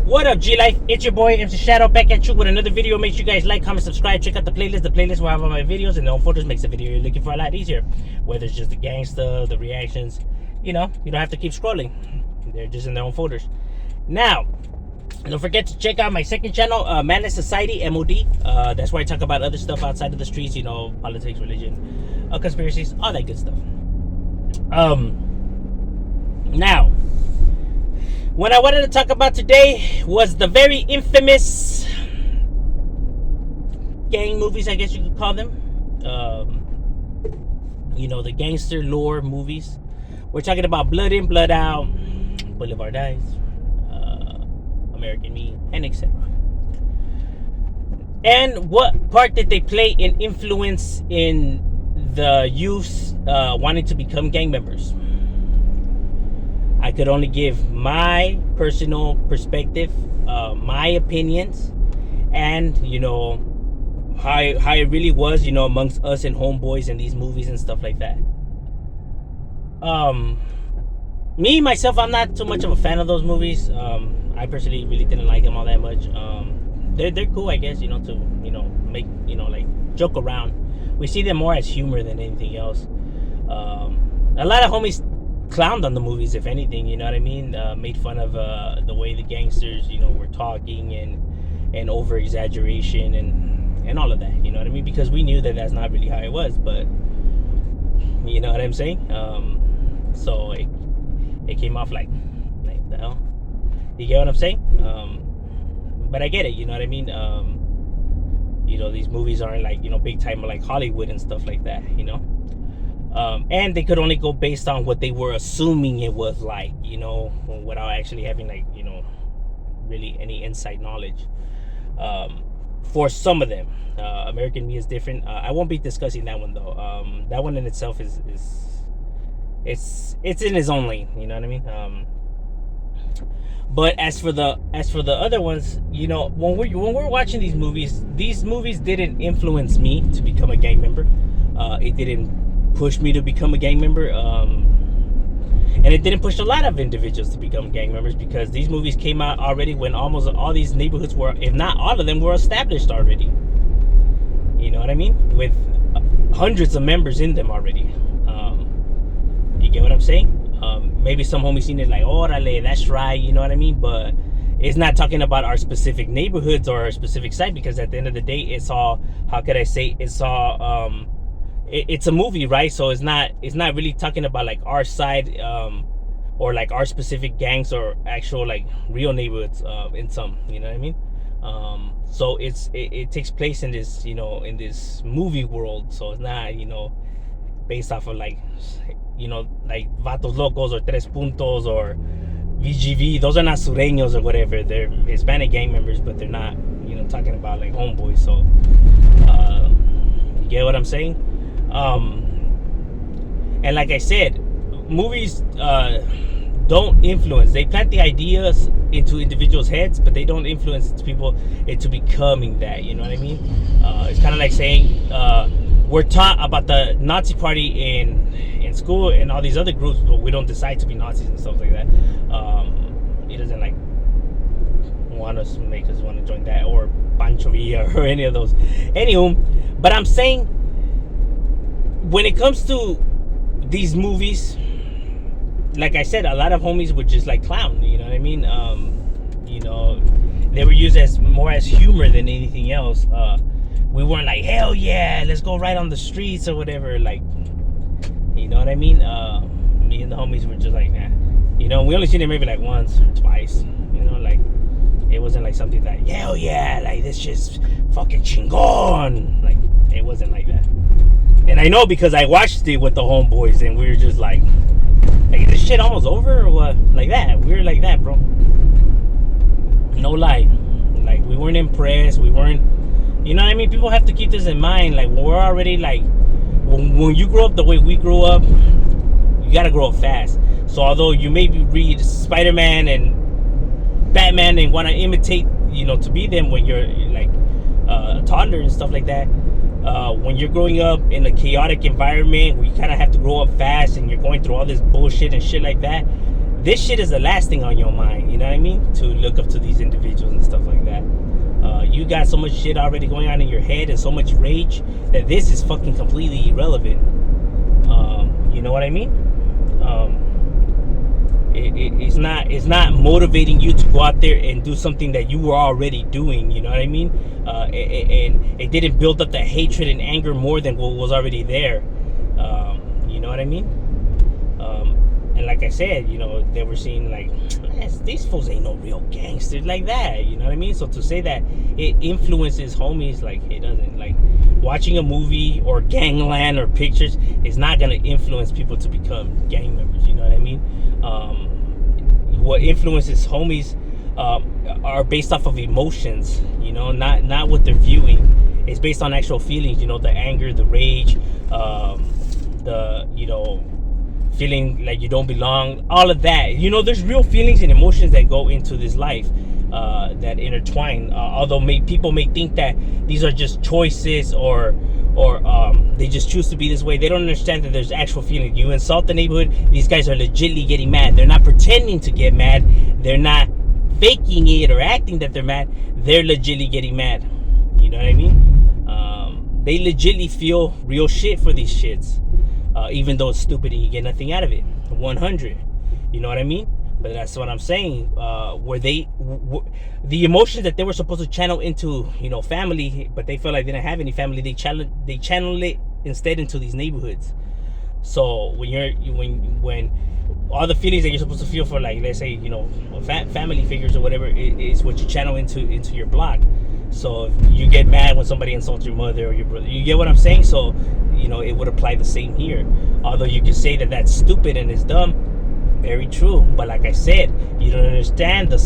What up, G-Life? It's your boy, MC Shadow, back at you with another video. Make sure you guys like, comment, subscribe, check out the playlist. The playlist will have all my videos, and the photos makes the video you're looking for a lot easier. Whether it's just the gangster, the reactions, you don't have to keep scrolling. They're just in their own folders. Now, don't forget to check out my second channel, Madness Society, M.O.D. That's where I talk about other stuff outside of the streets, politics, religion, conspiracies, all that good stuff. Now, what I wanted to talk about today was the very infamous gang movies, I guess you could call them. The gangster lore movies. We're talking about Blood In, Blood Out, Boulevard Eyes, American Me, and etc. And what part did they play in influence in the youths wanting to become gang members? I could only give my personal perspective, my opinions, and how it really was, amongst us and homeboys and these movies and stuff like that. Me myself, I'm not too much of a fan of those movies. I personally really didn't like them all that much. They're cool, I guess, to make like joke around. We see them more as humor than anything else. A lot of homies clowned on the movies, if anything, you know what I mean? Made fun of the way the gangsters, were talking and over exaggeration and all of that, you know what I mean? Because we knew that that's not really how it was, but you know what I'm saying? So it came off like the hell? You get what I'm saying? But I get it, you know what I mean? These movies aren't like, big time like Hollywood and stuff like that, and they could only go based on what they were assuming it was like, without actually having like, really any inside knowledge. For some of them, American Me is different. I won't be discussing that one though. That one in itself is it's in its own lane, you know what I mean? But as for the other ones, when we're watching these movies didn't influence me to become a gang member. It didn't push me to become a gang member, and it didn't push a lot of individuals to become gang members, because these movies came out already when almost all these neighborhoods were, if not all of them, were established already. You know what I mean? With hundreds of members in them already. You get what I'm saying? Maybe some homies seen it like, orale, that's right, you know what I mean? But it's not talking about our specific neighborhoods or our specific site, because at the end of the day, it's all, how could I say, it's all, it's a movie, right? So it's not really talking about like our side, or like our specific gangs or actual like real neighborhoods, in some, you know what I mean? So it takes place in this, in this movie world. So it's not, based off of like, like Vatos Locos or Tres Puntos or VGV. Those are not sureños or whatever. They're Hispanic gang members, but they're not, talking about like homeboys. So, you get what I'm saying? And like I said, movies don't influence. They plant the ideas into individuals' heads, but they don't influence people into becoming that. You know what I mean? It's kind of like saying we're taught about the Nazi party in school and all these other groups, but we don't decide to be Nazis and stuff like that. It doesn't like want us, make us want to join that, or Pancho Villa or any of those. Anywho, but I'm saying, when it comes to these movies, like I said, a lot of homies would just like clown, you know what I mean? They were used as more as humor than anything else. We weren't like, hell yeah, let's go right on the streets or whatever, like, you know what I mean? Me and the homies were just like, nah. We only seen it maybe like once or twice, like, it wasn't like something like, hell yeah, like this just fucking chingon. Like, it wasn't like that. And I know because I watched it with the homeboys, and we were just like, is this shit almost over or what? Like that. We were like that, bro. No lie. Like, we weren't impressed. We weren't, you know what I mean? People have to keep this in mind. Like, we're already like, when you grow up the way we grew up, you gotta grow up fast. So although you maybe read Spider-Man and Batman and want to imitate, to be them when you're like a toddler and stuff like that, when you're growing up in a chaotic environment where you kind of have to grow up fast and you're going through all this bullshit and shit like that, this shit is the last thing on your mind. You know what I mean? To look up to these individuals and stuff like that. You got so much shit already going on in your head and so much rage that this is fucking completely irrelevant. You know what I mean? It's not motivating you to go out there and do something that you were already doing. You know what I mean? And it didn't build up that hatred and anger more than what was already there. You know what I mean? And like I said, you know, they were seeing like, these fools ain't no real gangsters like that. You know what I mean? So to say that it influences homies, like, it doesn't. Like, watching a movie or gangland or pictures is not going to influence people to become gang members. You know what I mean? What influences homies are based off of emotions, you know, not what they're viewing. It's based on actual feelings, you know, the anger, the rage, the, you know, feeling like you don't belong, all of that. You know, there's real feelings and emotions that go into this life that intertwine. Although people may think that these are just choices or they just choose to be this way. They don't understand that there's actual feeling. You insult the neighborhood, these guys are legitimately getting mad. They're not pretending to get mad. They're not faking it or acting that they're mad. They're legitimately getting mad. You know what I mean? They legitimately feel real shit for these shits. Even though it's stupid and you get nothing out of it. 100. You know what I mean? But that's what I'm saying. The emotions that they were supposed to channel into, you know, family, but they felt like they didn't have any family. They channel it instead into these neighborhoods. So when all the feelings that you're supposed to feel for, like, let's say, you know, family figures or whatever, is what you channel into your block. So if you get mad when somebody insults your mother or your brother, you get what I'm saying? So, you know, it would apply the same here. Although you can say that that's stupid and it's dumb, very true. But like I said, you don't understand the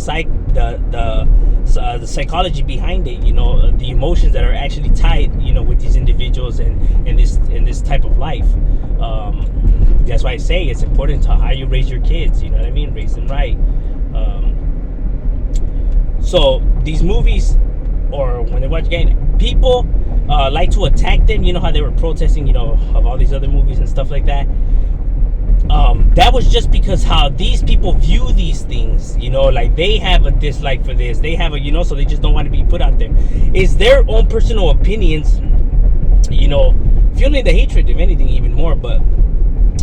psychology behind it. You know, the emotions that are actually tied, you know, with these individuals and in this type of life. That's why I say it's important to how you raise your kids. You know what I mean? Raise them right. So these movies, or when they watch gang, people like to attack them. You know how they were protesting, you know, of all these other movies and stuff like that. That was just because how these people view these things. You know, like, they have a dislike for this. They have a, you know, so they just don't want to be put out there. It's their own personal opinions, you know, fueling the hatred, if anything, even more. But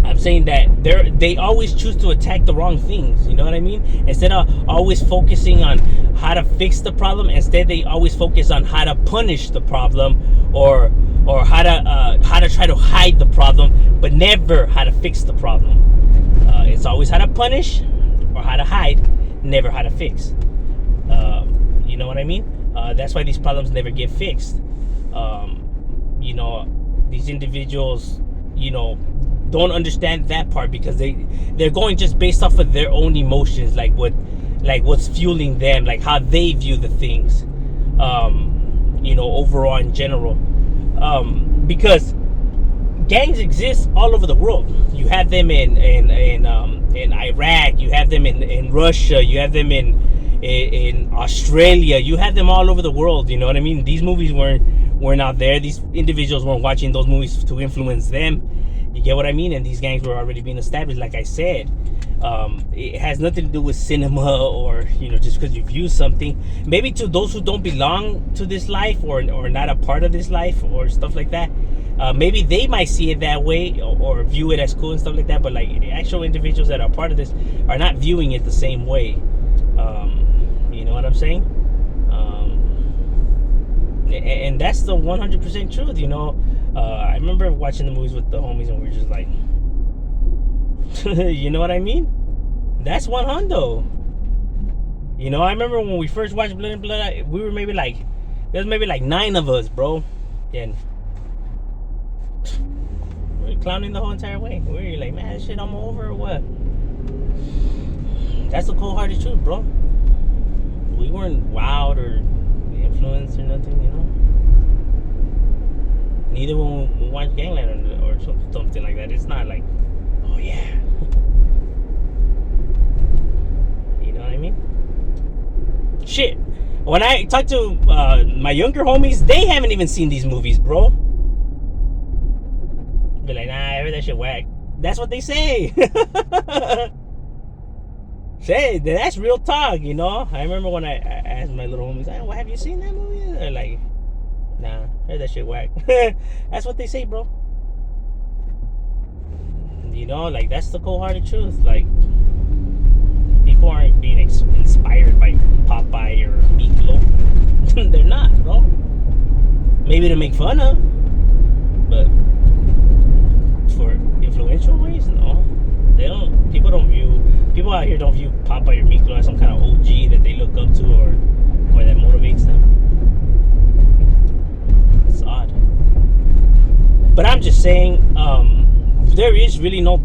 I'm saying that they always choose to attack the wrong things. You know what I mean? Instead of always focusing on how to fix the problem, instead they always focus on how to punish the problem, or how to try to hide the problem, but never how to fix the problem. It's always how to punish or how to hide, never how to fix. You know what I mean? That's why these problems never get fixed. You know, these individuals, you know, don't understand that part, because they're going just based off of their own emotions, like what's fueling them, like how they view the things, you know, overall in general. Because gangs exist all over the world. You have them in Iraq, you have them in Russia, you have them in Australia, you have them all over the world. You know what I mean? These movies weren't out there. These individuals weren't watching those movies to influence them. You get what I mean? And these gangs were already being established, like I said. It has nothing to do with cinema, or, you know, just because you view something. Maybe to those who don't belong to this life, or not a part of this life, or stuff like that, maybe they might see it that way, or view it as cool and stuff like that. But like, actual individuals that are part of this are not viewing it the same way. You know what I'm saying? And that's the 100% truth. You know, I remember watching the movies with the homies, and we were just like, you know what I mean? That's 100. You know, I remember when we first watched Blood and Blood, we were maybe like, there's maybe like 9 of us, bro, and we were clowning the whole entire way. We were like, man, this shit, I'm over, or what? That's the cold-hearted truth, bro. We weren't wild or influenced or nothing, you know. Neither when we watch Gangland or something like that. It's not like, oh yeah. You know what I mean? Shit. When I talk to my younger homies, they haven't even seen these movies, bro. Be like, nah, I heard that shit whack. That's what they say. Say that's real talk, you know. I remember when I asked my little homies, "Hey, what have you seen that movie?" They're like, "Nah, heard that shit whack." That's what they say, bro. You know, like that's the cold-hearted truth. Like people aren't being inspired by Popeye or Meatloaf. They're not, bro. Maybe to make fun of, but for influential ways, no. They don't. People out here don't view Popeye or Meatloaf as some kind of OG that they look up to or that motivates them. It's odd. But I'm just saying, there is really no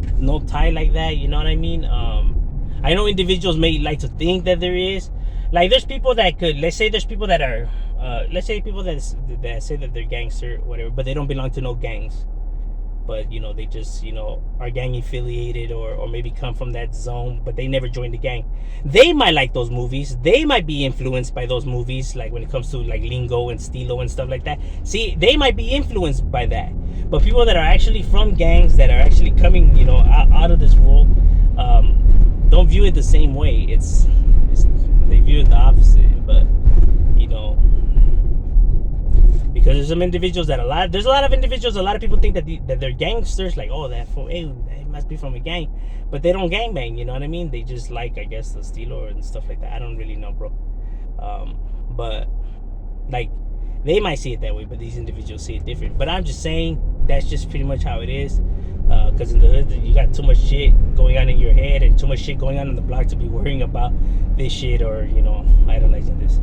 tie like that. You know what I mean? I know individuals may like to think that there is. Like, there's people that could. Let's say there's people that are. Let's say people that say that they're gangster, whatever, but they don't belong to no gangs. But they just are gang affiliated or maybe come from that zone, but they never joined the gang. They might like those movies. They might be influenced by those movies, like when it comes to like Lingo and Stilo and stuff like that. See, they might be influenced by that. But people that are actually from gangs, that are actually coming out of this world, don't view it the same way. It's they view it the opposite. But because there's some individuals that a lot of people think that they're gangsters, like, oh, that must be from a gang, but they don't gangbang. You know what I mean? They just like, I guess, the stilo and stuff like that. I don't really know, bro. But like, they might see it that way, but these individuals see it different. But I'm just saying that's just pretty much how it is. Because in the hood, you got too much shit going on in your head and too much shit going on in the block to be worrying about this shit or idolizing this.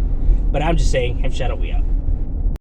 But I'm just saying, Shadow, we out.